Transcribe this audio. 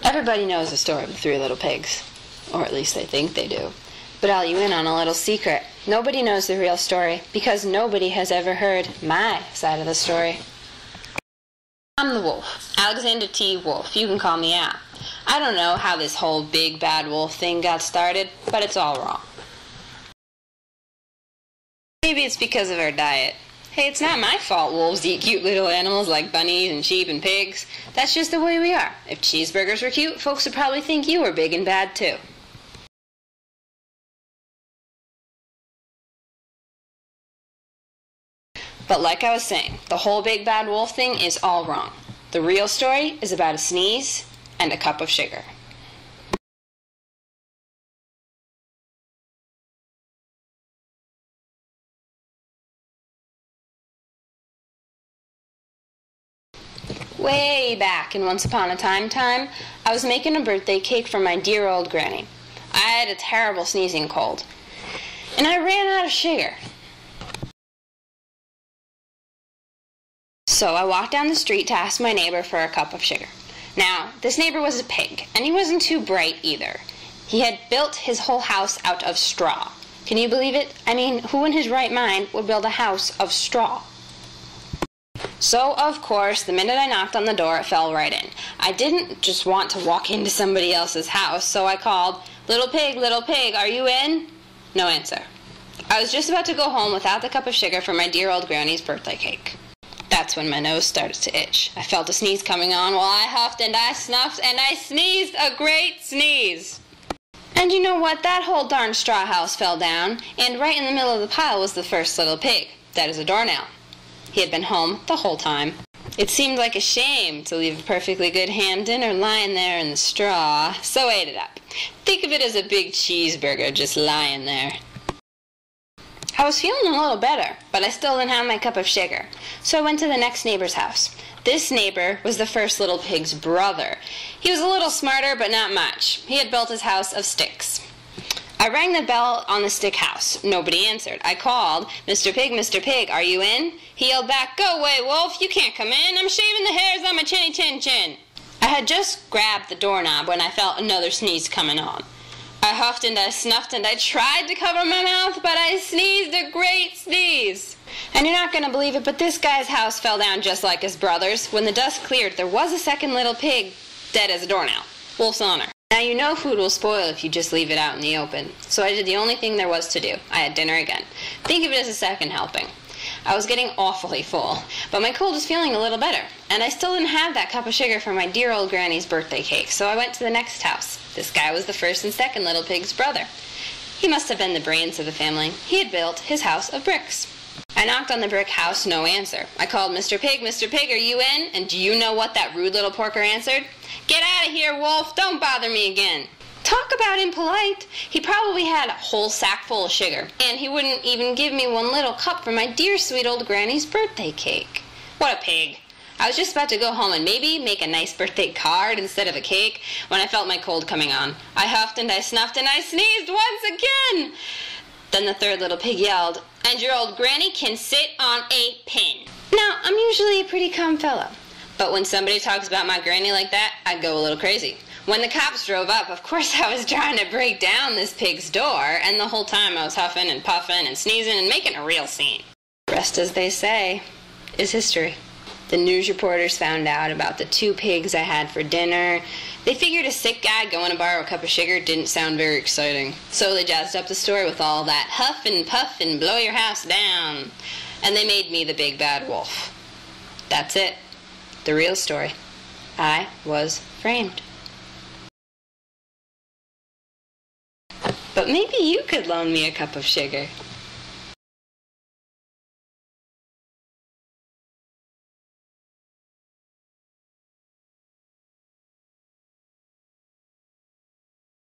Everybody knows the story of the three little pigs, or at least they think they do. But I'll let you in on a little secret. Nobody knows the real story because nobody has ever heard my side of the story. I'm the wolf, Alexander T. Wolf. You can call me Al. I don't know how this whole big bad wolf thing got started, but it's all wrong. Maybe it's because of our diet. Hey, it's not my fault wolves eat cute little animals like bunnies and sheep and pigs. That's just the way we are. If cheeseburgers were cute, folks would probably think you were big and bad too. But like I was saying, the whole big bad wolf thing is all wrong. The real story is about a sneeze and a cup of sugar. Way back in Once Upon a Time, I was making a birthday cake for my dear old granny. I had a terrible sneezing cold, and I ran out of sugar. So I walked down the street to ask my neighbor for a cup of sugar. Now, this neighbor was a pig, and he wasn't too bright either. He had built his whole house out of straw. Can you believe it? I mean, who in his right mind would build a house of straw? So, of course, the minute I knocked on the door, it fell right in. I didn't just want to walk into somebody else's house, so I called, little pig, are you in?" No answer. I was just about to go home without the cup of sugar for my dear old granny's birthday cake. That's when my nose started to itch. I felt a sneeze coming on while I huffed and I snuffed and I sneezed a great sneeze. And you know what? That whole darn straw house fell down, and right in the middle of the pile was the first little pig. That is a doornail. He had been home the whole time. It seemed like a shame to leave a perfectly good ham dinner lying there in the straw, so I ate it up. Think of it as a big cheeseburger just lying there. I was feeling a little better, but I still didn't have my cup of sugar, so I went to the next neighbor's house. This neighbor was the first little pig's brother. He was a little smarter, but not much. He had built his house of sticks. I rang the bell on the stick house. Nobody answered. I called, Mr. Pig, are you in?" He yelled back, "Go away, wolf, you can't come in. I'm shaving the hairs on my chinny chin chin." I had just grabbed the doorknob when I felt another sneeze coming on. I huffed and I snuffed and I tried to cover my mouth, but I sneezed a great sneeze. And you're not going to believe it, but this guy's house fell down just like his brother's. When the dust cleared, there was a second little pig, dead as a doornail. Wolf's honor. Now you know food will spoil if you just leave it out in the open. So I did the only thing there was to do. I had dinner again. Think of it as a second helping. I was getting awfully full, but my cold was feeling a little better, and I still didn't have that cup of sugar for my dear old granny's birthday cake, so I went to the next house. This guy was the first and second little pig's brother. He must have been the brains of the family. He had built his house of bricks. I knocked on the brick house, no answer. I called, Mr. Pig, are you in?" And do you know what that rude little porker answered? "Get out of here, wolf, don't bother me again." Talk about impolite. He probably had a whole sack full of sugar, and he wouldn't even give me one little cup for my dear sweet old granny's birthday cake. What a pig. I was just about to go home and maybe make a nice birthday card instead of a cake when I felt my cold coming on. I huffed and I snuffed and I sneezed once again. Then the third little pig yelled, "And your old granny can sit on a pin." Now, I'm usually a pretty calm fellow, but when somebody talks about my granny like that, I go a little crazy. When the cops drove up, of course I was trying to break down this pig's door, and the whole time I was huffing and puffing and sneezing and making a real scene. The rest, as they say, is history. The news reporters found out about the 2 pigs I had for dinner. They figured a sick guy going to borrow a cup of sugar didn't sound very exciting. So they jazzed up the story with all that huff and puff and blow your house down. And they made me the big bad wolf. That's it. The real story. I was framed. But maybe you could loan me a cup of sugar.